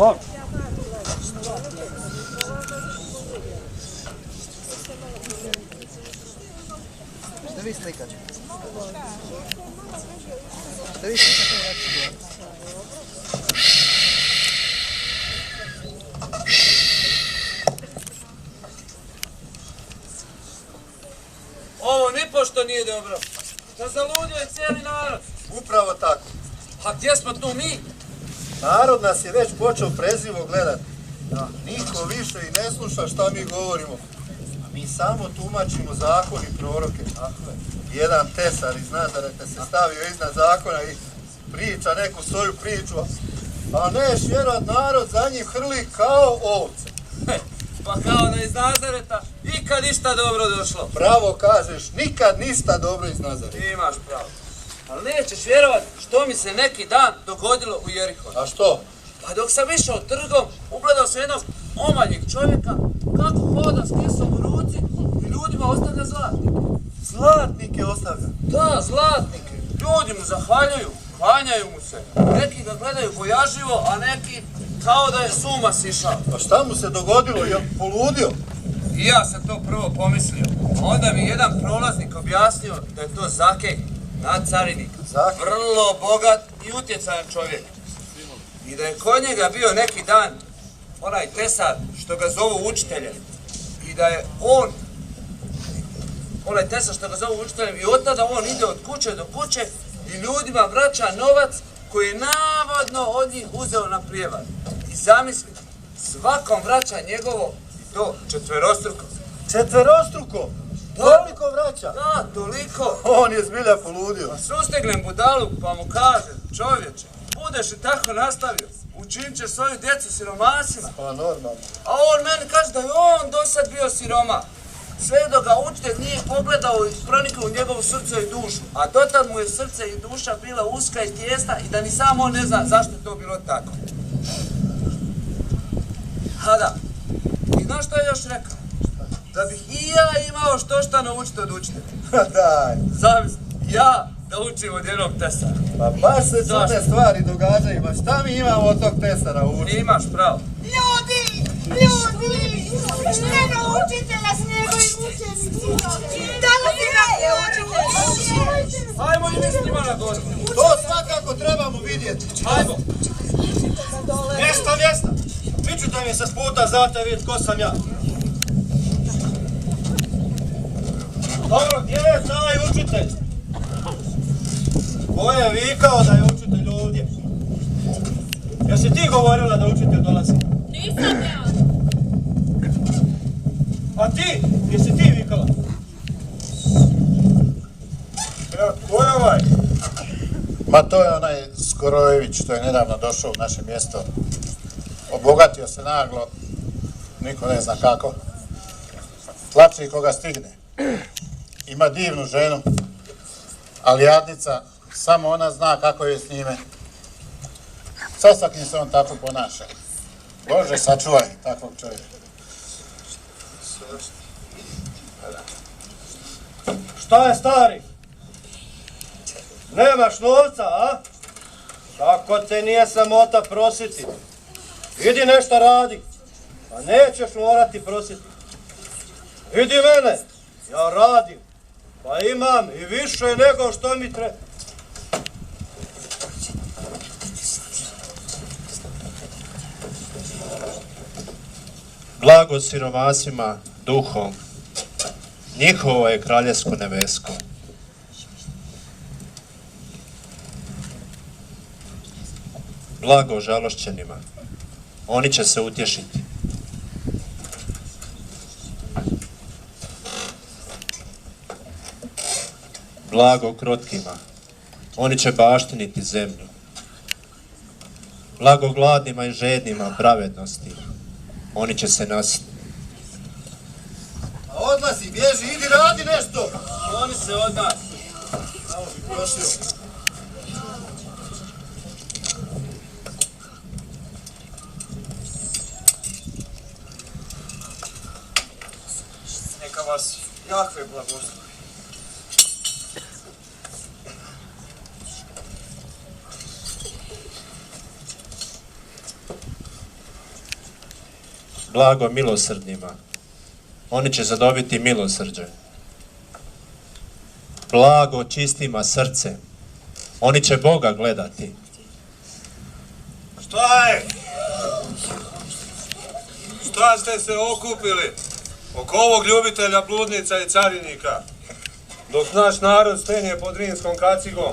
Hop. Šta vi slikate? Šta vi slikate? Ovo nipošto nije dobro. Da zaludio je cijeli narod. Upravo tako. A gdje smo tu mi? Narod nas je već počeo prezrivo gledati. Niko više i ne sluša šta mi govorimo. A mi samo tumačimo zakon i proroke. Jedan tesar iz Nazareta se stavio iznad zakona i priča neku svoju priču. A neš vjerat, narod za njim hrli kao ovce. Pa kao da iz Nazareta ikad ništa dobro došlo. Bravo kažeš, nikad ništa dobro iz Nazareta. Imaš pravo. Ali nećeš vjerovat što mi se neki dan dogodilo u Jerihonu. A što? Pa dok sam išao trgom, ugledao sam jednog omanjeg čovjeka kako hoda s kesom u ruci i ljudima ostavlja zlatnike. Zlatnike ostavlja. Da, zlatnike. Ljudi mu zahvaljuju, klanjaju mu se. Neki ga gledaju bojažljivo, a neki kao da je s uma sišao. Pa šta mu se dogodilo? Je poludio? I ja sam to prvo pomislio. Onda mi jedan prolaznik objasnio da je to Zakej, nadcarinik. Vrlo bogat i utjecajan čovjek. I da je kod njega bio neki dan onaj tesar što ga zovu učiteljem. I da je on, onaj tesar što ga zovu učiteljem, i od tada on ide od kuće do kuće i ljudima vraća novac koji je navodno od njih uzeo na prijevar. I zamisli, svakom vraća njegovo i to četverostruko. Četverostruko? Toliko vraća? Da, toliko. On je zbilja poludio. Pa sustegnem budalu pa mu kažem, čovječe, budeš li tako nastavio, učinit ćeš svoju djecu siromasima. Pa normalno. A on meni kaže da je on do sad bio siroma. Sve dok ga učitelj nije pogledao i pronikao u njegovu srce i dušu. A dotad mu je srce i duša bila uska i tijesna i da ni sam on ne zna zašto je to bilo tako. A da, i znaš što je još rekao? Da bih i ja imao što naučiti od učitelja. Daj. Zamisli, ja da učim od jednog tesara. Pa baš se čudne stvari događaju, ma šta mi imamo od tog tesara učiti? Imaš pravo. Ljudi, ne učitelja s njegovim učenicima. Dolazi nam je učitelj. Hajmo i mi s njima na goru. To svakako trebamo vidjeti. Hajmo. Mjesta! Vičujte mi se s puta, znate vidjeti ko sam ja. Dobro, gdje je taj učitelj? Ko je vikao da je učitelj ovdje? Jesi ti govorila da učitelj dolazi? Nisam ja. A ti? Jesi ti vikala? Ko je ovaj? Ma to je onaj Skorojević što je nedavno došao u naše mjesto. Obogatio se naglo, niko ne zna kako. Tlači koga stigne. Ima divnu ženu, ali jadnica, samo ona zna kako je s njime. Sastakim se on tako ponaša. Bože, sačuvaj takvog čovjeka. Šta je stari? Nemaš novca, a? Kako te nije samota prositi? Idi nešto radi, a nećeš morati prositi. Vidi mene, ja radim, pa imam i više nego što mi treba. Blago siromasima duhom, njihovo je kraljevsko nebesko. Blago žalošćenima, oni će se utješiti. Blago krotkima, oni će baštiniti zemlju. Blago gladnima i žednima pravednosti, oni će se nasiti. A odlazi, bježi, idi radi nešto. Oni se od nas. Samo bi prošio. Neka vas Jahve blagoslovi. blago milosrdnima. Oni će zadobiti milosrđe. Blago čistima srce. Oni će Boga gledati. Šta je? Šta ste se okupili oko ovog ljubitelja bludnica i carinika? Dok naš narod stenje pod rimskom kacigom,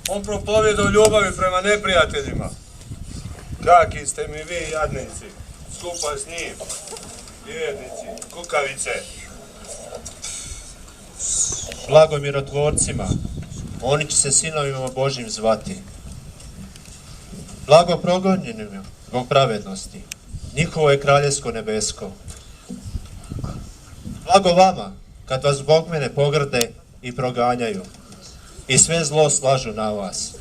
on propovjeda o ljubavi prema neprijateljima. Kaki ste mi vi, jadnici, skupa s njim, vjernici, kukavice. Blago mirotvorcima. Oni će se sinovima Božjim zvati. Blago progonjenima zbog pravednosti. Njihovo je kraljevsko nebesko. Blago vama, kad vas zbog mene pogrde i proganjaju i sve zlo slažu na vas.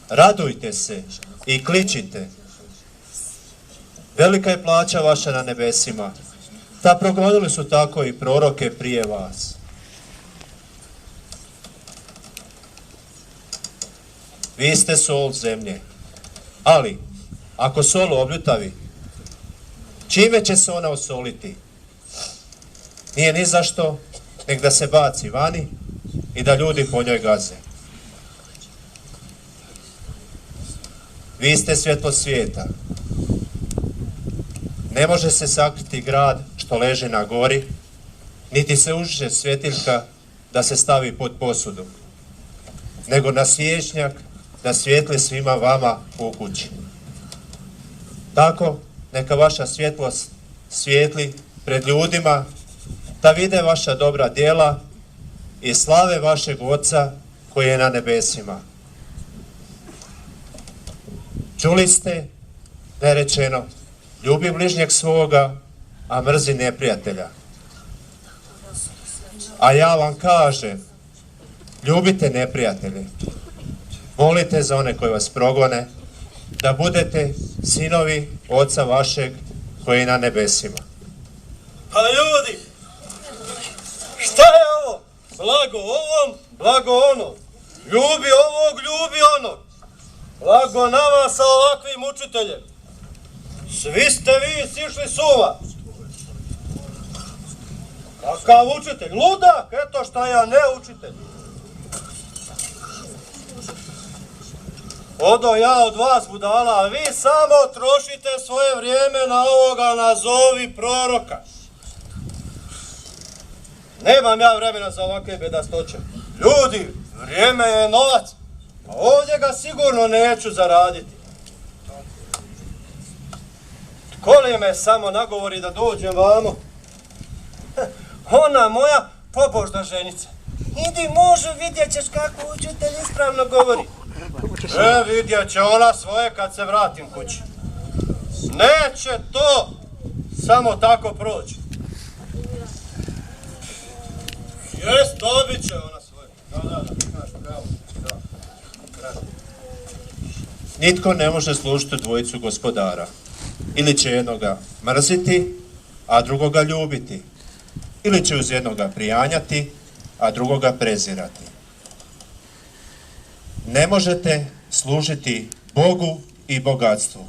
Radujte se i kličite. Velika je plaća vaša na nebesima. Ta progonili su tako i proroke prije vas. Vi ste sol zemlje. Ali, ako sol obljutavi, čime će se ona osoliti? Nije ni zašto, nek da se baci vani i da ljudi po njoj gaze. Vi ste svjetlo svijeta. Ne može se sakriti grad što leži na gori, niti se užiše svjetiljka da se stavi pod posudu, nego na svječnjak da svijetli svima vama u kući. Tako neka vaša svjetlost svijetli pred ljudima, da vide vaša dobra djela i slave vašeg Oca koji je na nebesima. Čuli ste da je rečeno, ljubi bližnjeg svoga, a mrzi neprijatelja. A ja vam kažem, ljubite neprijatelje, molite za one koji vas progone, da budete sinovi Oca vašeg koji je na nebesima. Pa ljudi, šta je ovo? Blago ovom, blago onom. Ljubi ovog, ljubi onog. Blago nama sa ovakvim učiteljem. Svi ste vi sišli suva. Kakav učitelj? Ludak? Eto šta ja ne učitelj. Odo ja od vas budala, a vi samo trošite svoje vrijeme na ovoga nazovi proroka. Nemam ja vremena za ovakve bedastoće. Ljudi, vrijeme je novac, a ovdje ga sigurno neću zaraditi. Tko li me samo nagovori da dođem vamo? Ona moja pobožna ženica. Idi mužu, vidjet ćeš kako učitelj ispravno govori. Vidjet će ona svoje kad se vratim kući. Neće to samo tako proći. Jest, dobit će ona svoje. Da, imaš pravo. Nitko ne može služiti dvojicu gospodara. Ili će jednoga mrziti, a drugoga ljubiti. Ili će uz jednoga prijanjati, a drugoga prezirati. Ne možete služiti Bogu i bogatstvu.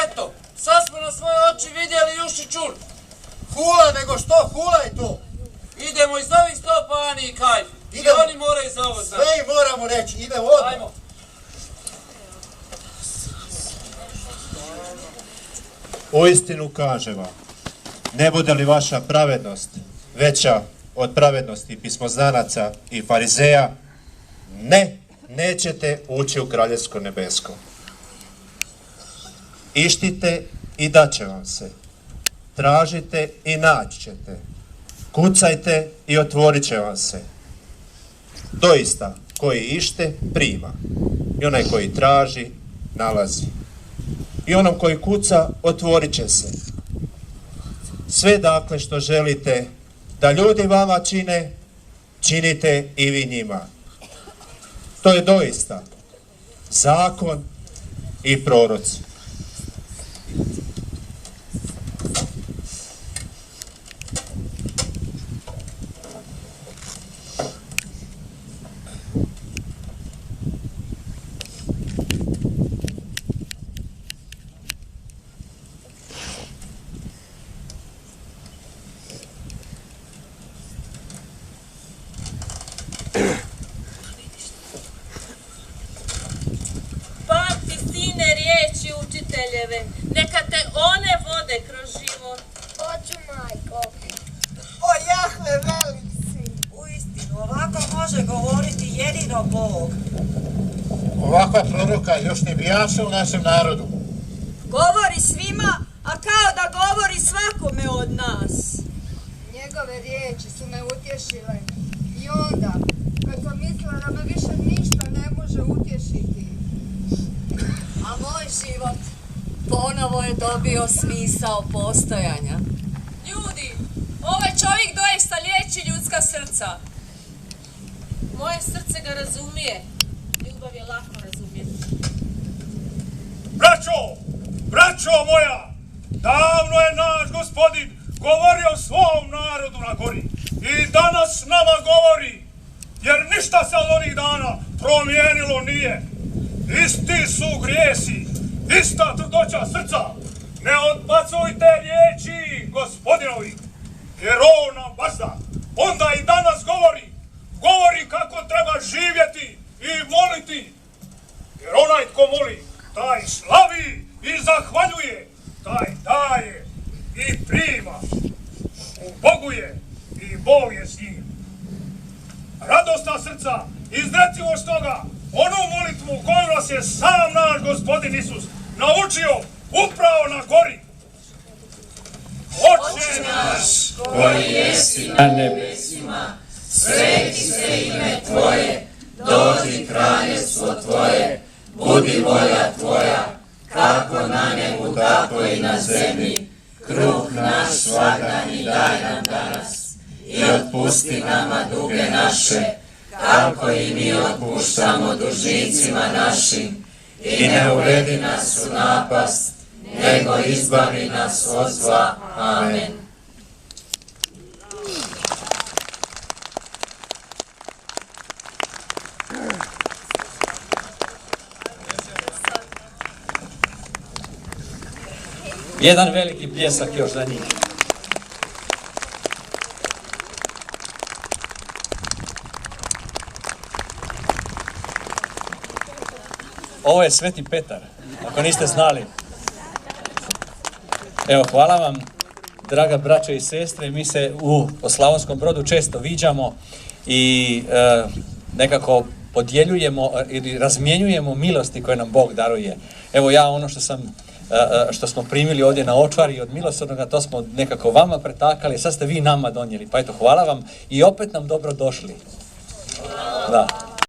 Eto, sad smo na svoje oči vidjeli i uši čuli. Hula nego što, hulaj to. Idemo iz ovih stopa, Ani i Kajfi. I oni moraju za ovo znati. Sve im moramo reći, idemo odmah. Ajmo. Uistinu kažem vam, ne bude li vaša pravednost veća od pravednosti pismoznanaca i farizeja, nećete ući u kraljevsko nebesko. Ištite i daće vam se. Tražite i naći ćete. Kucajte i otvorit će vam se. Doista, koji ište, prima. I onaj koji traži, nalazi. I onom koji kuca, otvorit će se. Sve dakle što želite da ljudi vama čine, činite i vi njima. To je doista zakon i proroci. može govoriti jedino Bog. Ovakva proroka još ne bijaše u našem narodu. Govori svima, a kao da govori svakome od nas. Njegove riječi su me utješile. I onda, kad sam mislila da me više ništa ne može utješiti. A moj život ponovo je dobio smisao postojanja. Ljudi, ovaj čovjek doista liječi ljudska srca. Moje srce ga razumije. Ljubav je lako razumjeti. Braćo moja, davno je naš gospodin govorio svom narodu na gori i danas s nama govori, jer ništa se od onih dana promijenilo nije. Isti su grijesi, ista tvrdoća srca. Ne odbacujte riječi gospodinovi, jer on nam vazda. Onda i danas govori kako treba živjeti i moliti. Jer onaj tko moli, taj slavi i zahvaljuje, taj daje i prima. U Bogu je i Bog je s njim. Radosna srca, izrecimo stoga onu molitvu koju nas je sam naš gospodin Isus naučio upravo na gori. Oče naš, koji jesi na nebesima, sveti se ime Tvoje, dođi kraljevstvo Tvoje, budi volja Tvoja, kako na nebu, tako i na zemlji. Kruh naš svakdanji daj nam danas i otpusti nama duge naše, kako i mi otpuštamo dužnicima našim. I ne uvedi nas u napast, nego izbavi nas od zla. Amen. Jedan veliki pljesak još za njih. Ovo je Sveti Petar, ako niste znali. Evo, hvala vam, draga braćo i sestre. Mi se u Slavonskom Brodu često viđamo i nekako podjeljujemo ili razmjenjujemo milosti koje nam Bog daruje. Evo ja ono što smo primili ovdje na Očvari od milosrdnoga, to smo nekako vama pretakali, sad ste vi nama donijeli. Pa eto, hvala vam i opet nam dobro došli. Da.